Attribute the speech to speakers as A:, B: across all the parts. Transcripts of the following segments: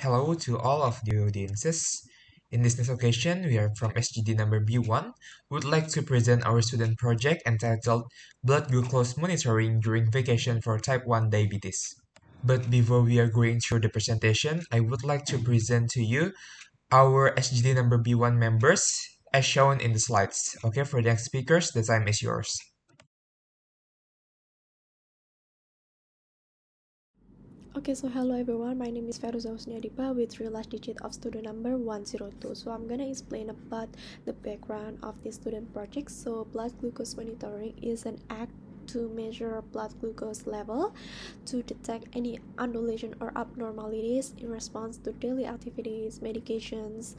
A: Hello to all of the audiences. In this next occasion, we are from SGD number B1. We would like to present our student project entitled Blood Glucose Monitoring During Vacation for Type 1 Diabetes. But before we are going through the presentation, I would like to present to you our SGD number B1 members as shown in the slides. Okay, for the next speakers, the time is yours.
B: Okay, so hello everyone, my name is Feruza Husniadipa with 3 last digit of student number 102. So I'm gonna explain about the background of this student project. So blood glucose monitoring is an act to measure blood glucose level to detect any undulation or abnormalities in response to daily activities, medications,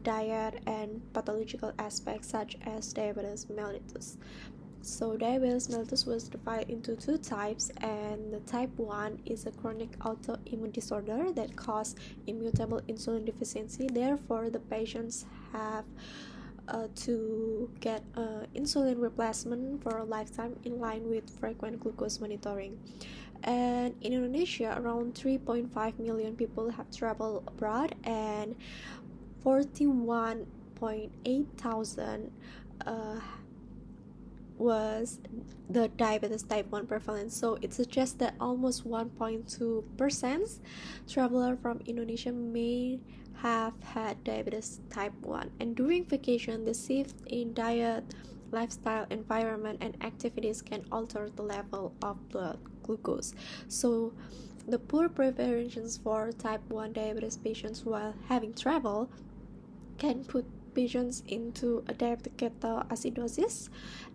B: diet, and pathological aspects such as diabetes mellitus. So diabetes mellitus was divided into two types, and the type 1 is a chronic autoimmune disorder that causes immutable insulin deficiency. Therefore, the patients have to get insulin replacement for a lifetime in line with frequent glucose monitoring. And in Indonesia, around 3.5 million people have traveled abroad, and 41.8 thousand was the diabetes type 1 prevalence. So it suggests that almost 1.2% traveler from Indonesia may have had diabetes type 1. And during vacation, the shift in diet, lifestyle, environment, and activities can alter the level of blood glucose. So the poor preparations for type 1 diabetes patients while having travel can put patients into a diabetic ketoacidosis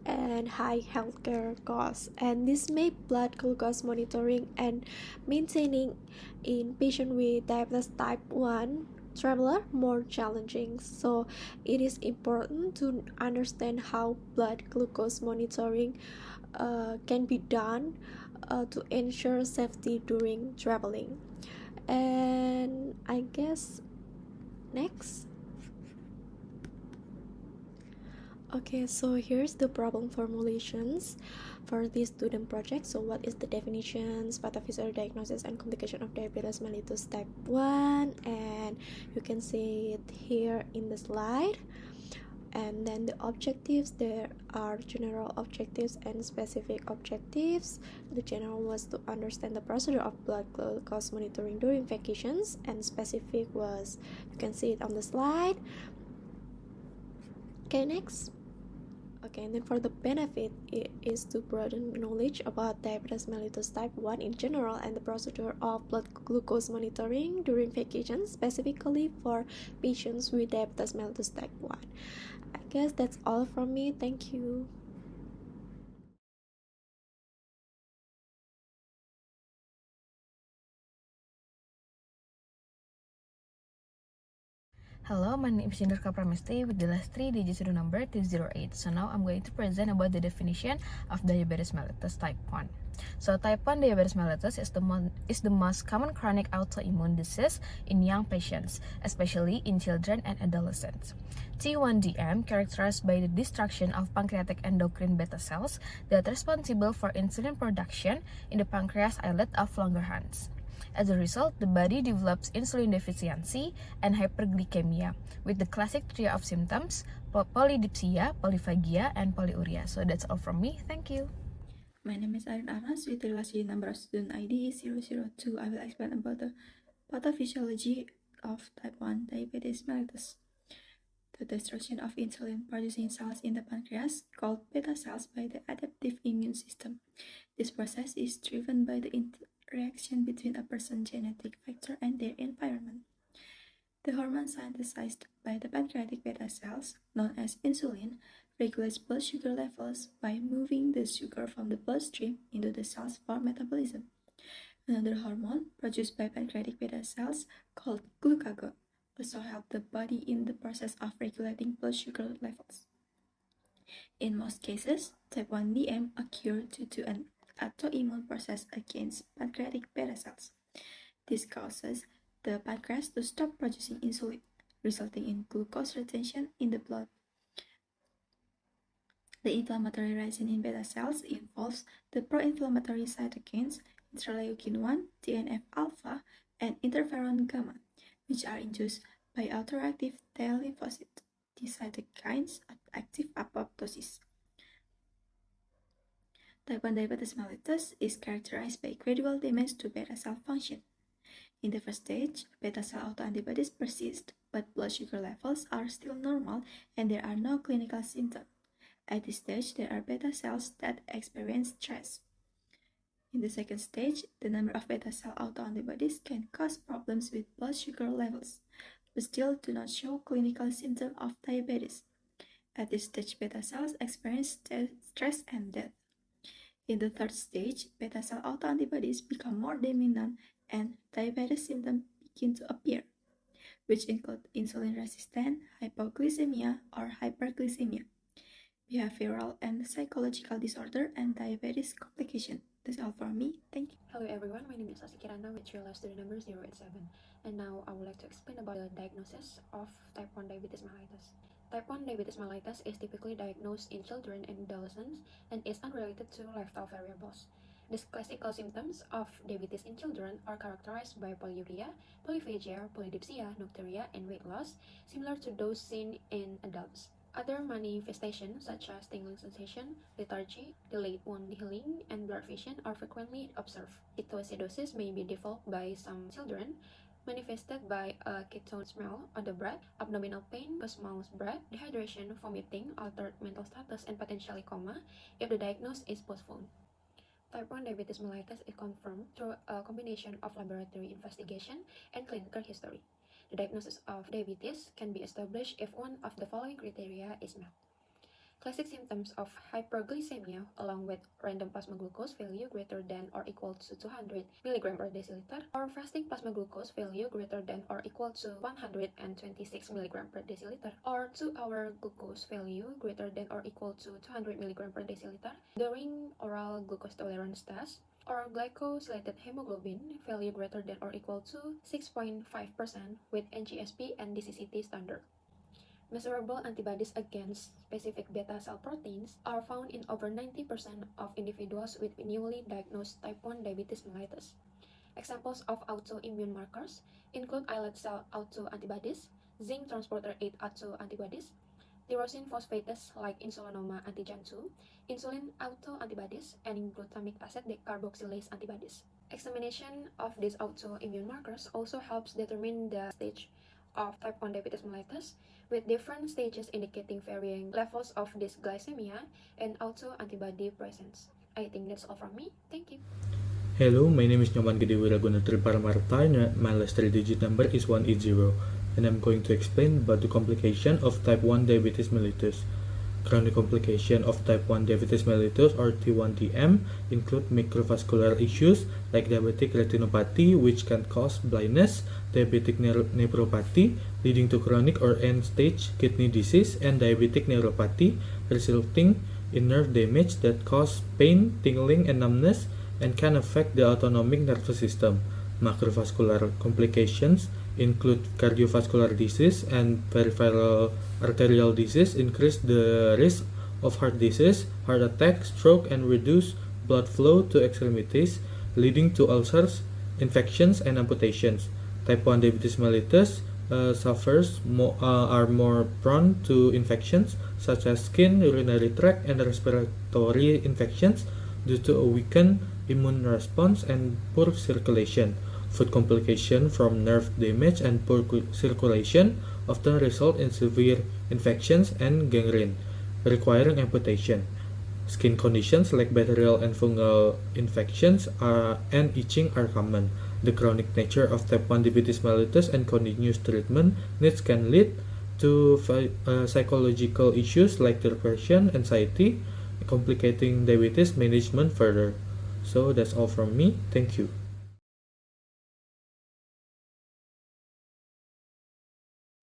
B: and high healthcare costs, and this made blood glucose monitoring and maintaining in patient with diabetes type 1 traveler more challenging. So it is important to understand how blood glucose monitoring can be done to ensure safety during traveling. And I guess next. Okay, so here's the problem formulations for this student project. So what is the definitions, pathophysiology diagnosis, and complication of diabetes mellitus type 1? And you can see it here in the slide. And then the objectives, there are general objectives and specific objectives. The general was to understand the procedure of blood glucose monitoring during vacations, and specific was, you can see it on the slide. Okay, next. Okay, and then for the benefit, it is to broaden knowledge about diabetes mellitus type 1 in general and the procedure of blood glucose monitoring during vacation, specifically for patients with diabetes mellitus type 1. I guess that's all from me. Thank you.
C: Hello, my name is Indra Pramesti with the last 3 digits of the number 208. So now I'm going to present about the definition of diabetes mellitus type 1. So type 1 diabetes mellitus is the most common chronic autoimmune disease in young patients, especially in children and adolescents. T1DM characterized by the destruction of pancreatic endocrine beta cells that are responsible for insulin production in the pancreas islet of Langerhans. As a result, the body develops insulin deficiency and hyperglycemia, with the classic trio of symptoms: polydipsia, polyphagia, and polyuria. So that's all from me. Thank you.
D: My name is Arin Anas with the last number of student ID is 002. I will explain about the pathophysiology of type 1 diabetes mellitus. The destruction of insulin producing cells in the pancreas, called beta cells, by the adaptive immune system. This process is driven by the interaction between a person's genetic factor and their environment. The hormone synthesized by the pancreatic beta cells, known as insulin, regulates blood sugar levels by moving the sugar from the bloodstream into the cells for metabolism. Another hormone produced by pancreatic beta cells, called glucagon, also helps the body in the process of regulating blood sugar levels. In most cases, type 1 DM occurs due to an autoimmune process against pancreatic beta cells. This causes the pancreas to stop producing insulin, resulting in glucose retention in the blood. The inflammatory rising in beta cells involves the pro-inflammatory cytokines interleukin 1, TNF alpha, and interferon gamma. which are induced by autoreactive T lymphocyte, the cytokines active apoptosis. Type 1 diabetes mellitus is characterized by gradual damage to beta cell function. In the first stage, beta cell autoantibodies persist, but blood sugar levels are still normal and there are no clinical symptoms. At this stage, there are beta cells that experience stress. In the second stage, the number of beta cell autoantibodies can cause problems with blood sugar levels, but still do not show clinical symptoms of diabetes. At this stage, beta cells experience stress and death. In the third stage, beta cell autoantibodies become more dominant and diabetes symptoms begin to appear, which include insulin resistance, hypoglycemia, or hyperglycemia, behavioral and psychological disorder, and diabetes complication. That's all for me. Thank you.
C: Hello everyone, my name is Asikirana with real life student number 087, and now I would like to explain about the diagnosis of type 1 diabetes mellitus. Type 1 diabetes mellitus is typically diagnosed in children and adolescents and is unrelated to lifestyle variables. The classical symptoms of diabetes in children are characterized by polyuria, polyphagia, polydipsia, nocturia, and weight loss, similar to those seen in adults. Other manifestations such as tingling sensation, lethargy, delayed wound healing, and blurred vision are frequently observed. Ketoacidosis may be developed by some children, manifested by a ketone smell on the breath, abdominal pain, small breath, dehydration, vomiting, altered mental status, and potentially coma if the diagnosis is postponed. Type 1 diabetes mellitus is confirmed through a combination of laboratory investigation and clinical history. The diagnosis of diabetes can be established if one of the following criteria is met. Classic symptoms of hyperglycemia, along with random plasma glucose value greater than or equal to 200 mg per deciliter, or fasting plasma glucose value greater than or equal to 126 mg per deciliter, or 2-hour glucose value greater than or equal to 200 mg per deciliter during oral glucose tolerance test, or glycosylated hemoglobin value greater than or equal to 6.5% with NGSP and DCCT standard. Measurable antibodies against specific beta cell proteins are found in over 90% of individuals with newly diagnosed type 1 diabetes mellitus. Examples of autoimmune markers include islet cell autoantibodies, zinc transporter 8 autoantibodies, tyrosine phosphatase like insulinoma antigen 2, insulin autoantibodies, and glutamic acid decarboxylase antibodies. Examination of these autoimmune markers also helps determine the stage of type 1 diabetes mellitus, with different stages indicating varying levels of dysglycemia and autoantibody presence. I think that's all from me. Thank you.
E: Hello, my name is Nyoman Gede Wiragunatri Paramarta and my last 3-digit number is 180, and I'm going to explain about the complication of type 1 diabetes mellitus. Chronic complication of type 1 diabetes mellitus or T1DM include microvascular issues like diabetic retinopathy, which can cause blindness, diabetic nephropathy leading to chronic or end-stage kidney disease, and diabetic neuropathy resulting in nerve damage that cause pain, tingling, and numbness and can affect the autonomic nervous system. Macrovascular complications include cardiovascular disease and peripheral arterial disease, increase the risk of heart disease, heart attack, stroke, and reduce blood flow to extremities, leading to ulcers, infections, and amputations. Type 1 diabetes mellitus sufferers are more prone to infections such as skin, urinary tract, and respiratory infections due to a weakened immune response and poor circulation. Food complications from nerve damage and poor circulation often result in severe infections and gangrene, requiring amputation. Skin conditions like bacterial and fungal infections and itching are common. The chronic nature of type 1 diabetes mellitus and continuous treatment needs can lead to psychological issues like depression, anxiety, complicating diabetes management further. So that's all from me. Thank you.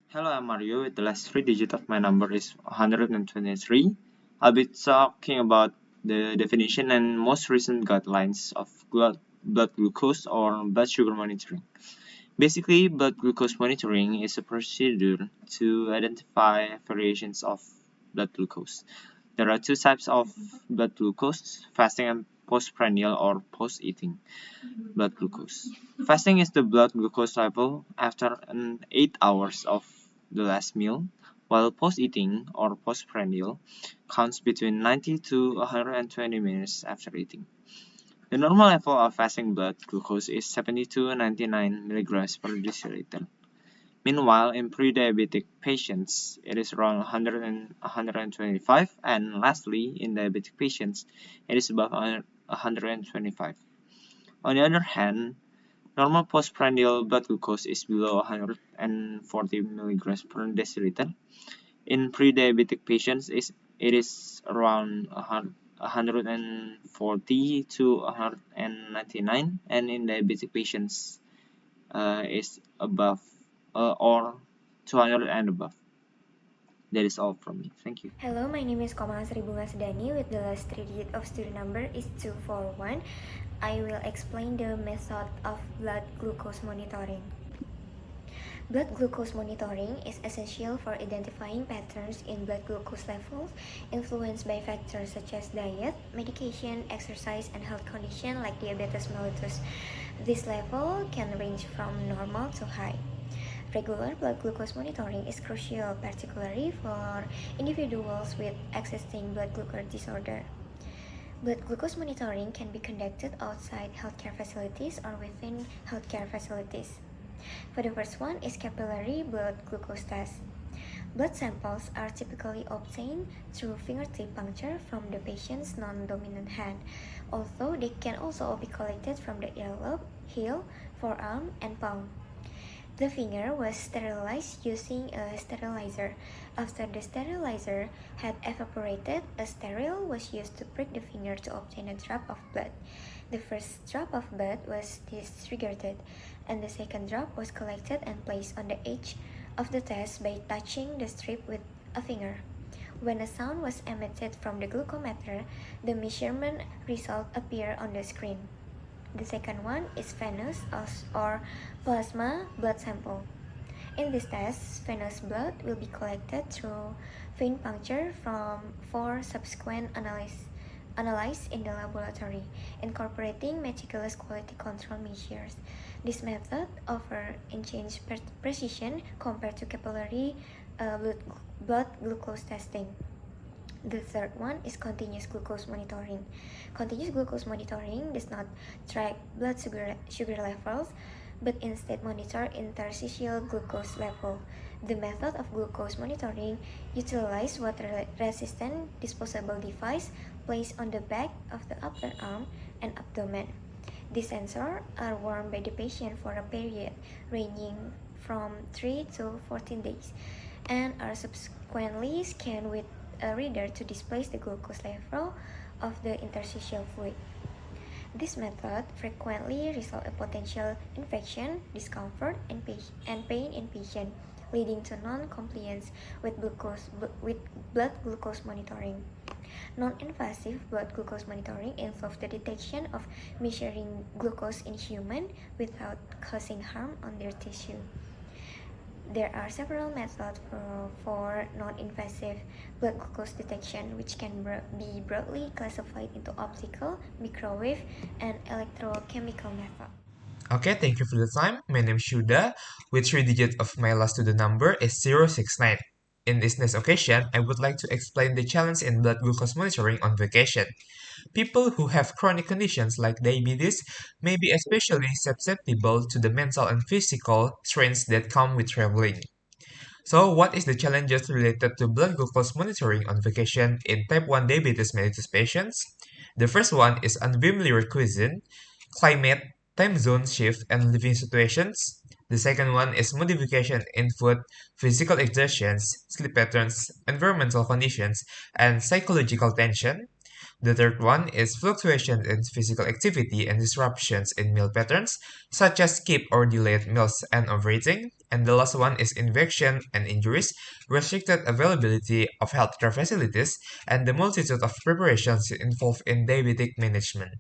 F: Hello, I'm Mario. The last 3 digits of my number is 123. I'll be talking about the definition and most recent guidelines of blood glucose or blood sugar monitoring. Basically, blood glucose monitoring is a procedure to identify variations of blood glucose. There are two types of blood glucose, fasting and postprandial or post-eating blood glucose. Fasting is the blood glucose level after 8 hours of the last meal, while post-eating or postprandial counts between 90 to 120 minutes after eating. The normal level of fasting blood glucose is 70 to 99 milligrams per deciliter. Meanwhile, in pre-diabetic patients, it is around 100 and 125, and lastly, in diabetic patients, it is above 125. On the other hand, normal postprandial blood glucose is below 140 milligrams per deciliter. In pre-diabetic patients, it is around 140 to 199, and in diabetic patients, is above or 200 and above. That is all from me. Thank you.
G: Hello, my name is Komal Sri Bunga Sedani with the last three digit of student number is 241. I will explain the method of blood glucose monitoring. Blood glucose monitoring is essential for identifying patterns in blood glucose levels influenced by factors such as diet, medication, exercise, and health condition like diabetes mellitus. This level can range from normal to high. Regular blood glucose monitoring is crucial, particularly for individuals with existing blood glucose disorder. Blood glucose monitoring can be conducted outside healthcare facilities or within healthcare facilities. For the first one is capillary blood glucose test. Blood samples are typically obtained through fingertip puncture from the patient's non-dominant hand, although they can also be collected from the earlobe, heel, forearm, and palm. The finger was sterilized using a sterilizer. After the sterilizer had evaporated, a sterile was used to prick the finger to obtain a drop of blood. The first drop of blood was disregarded, and the second drop was collected and placed on the edge of the test by touching the strip with a finger. When a sound was emitted from the glucometer, the measurement result appeared on the screen. The second one is venous or plasma blood sample. In this test, venous blood will be collected through vein puncture for subsequent analyzed in the laboratory, incorporating meticulous quality control measures. This method offers unchanged precision compared to capillary blood glucose testing. The third one is continuous glucose monitoring. Continuous glucose monitoring does not track blood sugar levels, but instead monitor interstitial glucose level. The method of glucose monitoring utilizes water-resistant disposable device placed on the back of the upper arm and abdomen. These sensors are worn by the patient for a period ranging from 3 to 14 days and are subsequently scanned with a reader to display the glucose level of the interstitial fluid. This method frequently results in potential infection, discomfort, and pain in patients, leading to non-compliance with blood glucose monitoring. Non-invasive blood glucose monitoring involves the detection of measuring glucose in humans without causing harm on their tissue. There are several methods for non-invasive blood glucose detection, which can be broadly classified into optical, microwave, and electrochemical methods.
A: Okay, thank you for the time. My name is Shuda, with three digits of my last student number is 069. In this next occasion, I would like to explain the challenge in blood glucose monitoring on vacation. People who have chronic conditions like diabetes may be especially susceptible to the mental and physical strains that come with traveling. So, what is the challenges related to blood glucose monitoring on vacation in type 1 diabetes mellitus patients? The first one is unfamiliar cuisine, climate, time zone shift, and living situations. The second one is modification in food, physical exertions, sleep patterns, environmental conditions, and psychological tension. The third one is fluctuations in physical activity and disruptions in meal patterns, such as skip or delayed meals and overeating. And the last one is infection and injuries, restricted availability of healthcare facilities, and the multitude of preparations involved in diabetic management.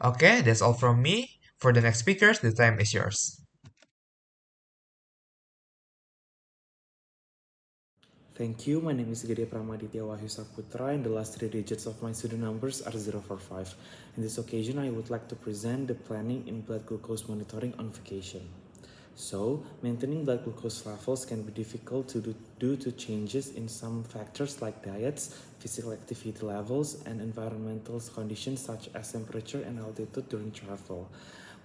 A: Okay, that's all from me. For the next speakers, the time is yours.
E: Thank you. My name is Gede Pramaditya Wahyu Saputra, and the last three digits of my student numbers are 045. In this occasion, I would like to present the planning in blood glucose monitoring on vacation. So, maintaining blood glucose levels can be difficult to do due to changes in some factors like diets, physical activity levels, and environmental conditions such as temperature and altitude during travel.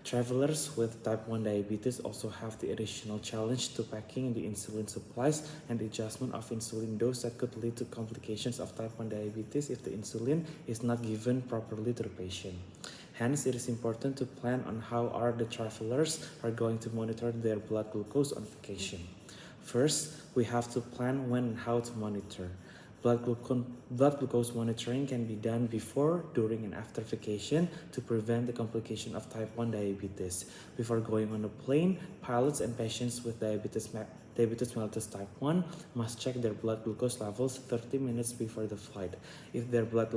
E: Travelers with type 1 diabetes also have the additional challenge to packing the insulin supplies and the adjustment of insulin dose that could lead to complications of type 1 diabetes if the insulin is not given properly to the patient. Hence, it is important to plan on how the travelers are going to monitor their blood glucose on vacation. First, we have to plan when and how to monitor. Blood glucose monitoring can be done before, during, and after vacation to prevent the complication of type 1 diabetes. Before going on a plane, pilots and patients with diabetes mellitus type 1 must check their blood glucose levels 30 minutes before the flight. If their blood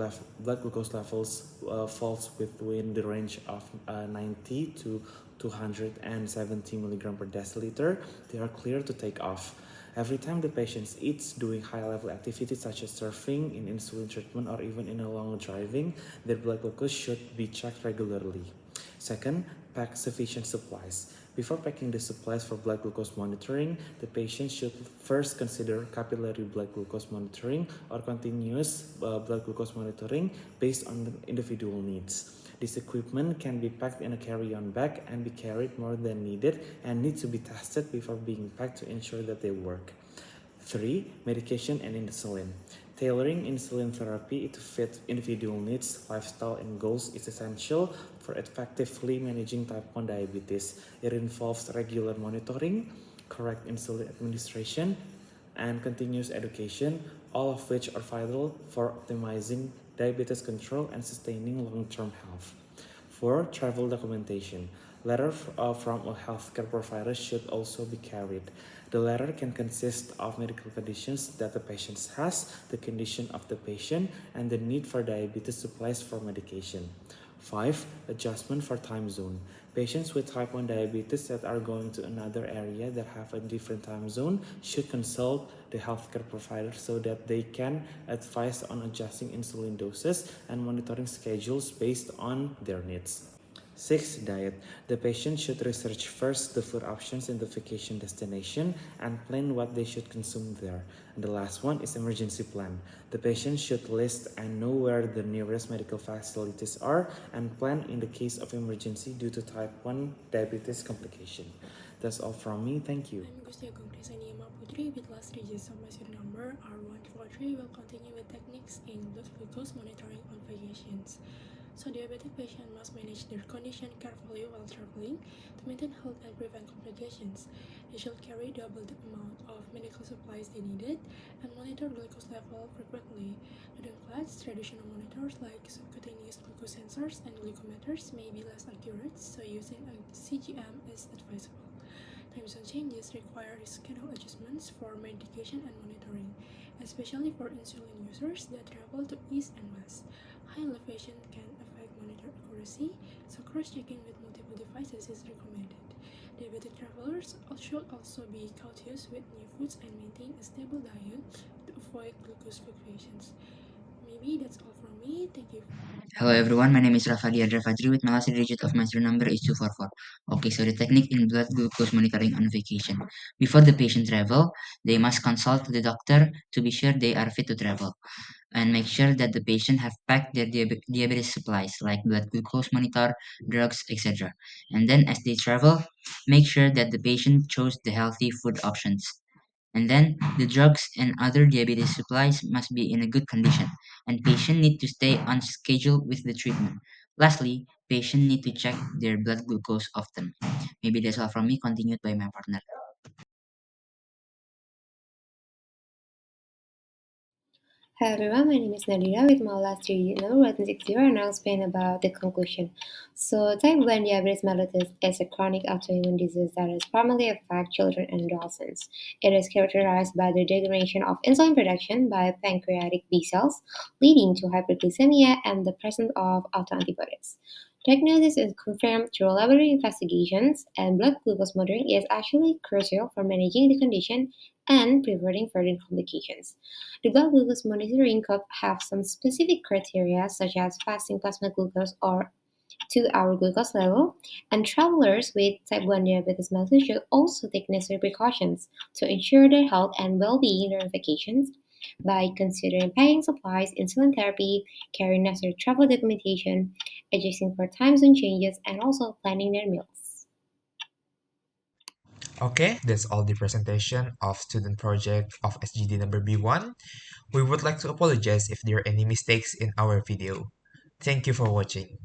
E: glucose levels falls within the range of 90 to 270 milligram per deciliter, they are clear to take off. Every time the patient eats, doing high-level activities such as surfing, in insulin treatment, or even in a long driving, their blood glucose should be checked regularly. Second, pack sufficient supplies. Before packing the supplies for blood glucose monitoring, the patient should first consider capillary blood glucose monitoring or continuous blood glucose monitoring based on the individual needs. This equipment can be packed in a carry-on bag and be carried more than needed and need to be tested before being packed to ensure that they work. 3. Medication and insulin. Tailoring insulin therapy to fit individual needs, lifestyle, and goals is essential for effectively managing type 1 diabetes. It involves regular monitoring, correct insulin administration, and continuous education, all of which are vital for optimizing diabetes control and sustaining long-term health. 4. Travel documentation. Letter from a healthcare provider should also be carried. The letter can consist of medical conditions that the patient has, the condition of the patient, and the need for diabetes supplies for medication. 5. Adjustment for time zone. Patients with type 1 diabetes that are going to another area that have a different time zone should consult the healthcare provider so that they can advise on adjusting insulin doses and monitoring schedules based on their needs. 6. Diet. The patient should research first the food options in the vacation destination and plan what they should consume there. And the last one is emergency plan. The patient should list and know where the nearest medical facilities are and plan in the case of emergency due to type 1 diabetes complication. That's all from me. Thank you.
B: I'm Gustia Gongresani Putri with last digits of my serial number R143. Will continue with techniques in blood glucose monitoring on vacations. So diabetic patients must manage their condition carefully while traveling to maintain health and prevent complications. They should carry double the amount of medical supplies they needed and monitor glucose level frequently. During flights, traditional monitors like subcutaneous glucose sensors and glucometers may be less accurate, so using a CGM is advisable. Time zone changes require schedule adjustments for medication and monitoring, especially for insulin users that travel to east and west. High elevation can affect monitor accuracy, so cross-checking with multiple devices is recommended. Diabetic travelers should also be cautious with new foods and maintain a stable diet to avoid glucose fluctuations. Maybe that's all from me. Thank you.
H: Hello everyone, my name is Rafadi Adra Fajri with my last digit of my serial number is 244. Okay, so the technique in blood glucose monitoring on vacation. Before the patient travel, they must consult the doctor to be sure they are fit to travel and make sure that the patient have packed their diabetes supplies like blood glucose monitor, drugs, etc. And then as they travel, make sure that the patient chose the healthy food options. And then the drugs and other diabetes supplies must be in a good condition, and patient need to stay on schedule with the treatment. Lastly, patient need to check their blood glucose often. Maybe that's all from me. Continued by my partner.
I: Hi everyone, my name is Nadira with my last digit number 160 and I'll explain about the conclusion. So type 1 diabetes mellitus is a chronic autoimmune disease that is primarily affect children and adolescents. It is characterized by the degradation of insulin production by pancreatic B cells, leading to hyperglycemia and the presence of autoantibodies. Diagnosis is confirmed through laboratory investigations, and blood glucose monitoring is actually crucial for managing the condition and preventing further complications. The blood glucose monitoring could have some specific criteria such as fasting plasma glucose or 2-hour glucose level, and travelers with type 1 diabetes mellitus should also take necessary precautions to ensure their health and well-being during vacations by considering packing supplies, insulin therapy, carrying necessary travel documentation, adjusting for time zone changes, and also planning their meals.
A: Okay, that's all the presentation of student project of SGD number B1. We would like to apologize if there are any mistakes in our video. Thank you for watching.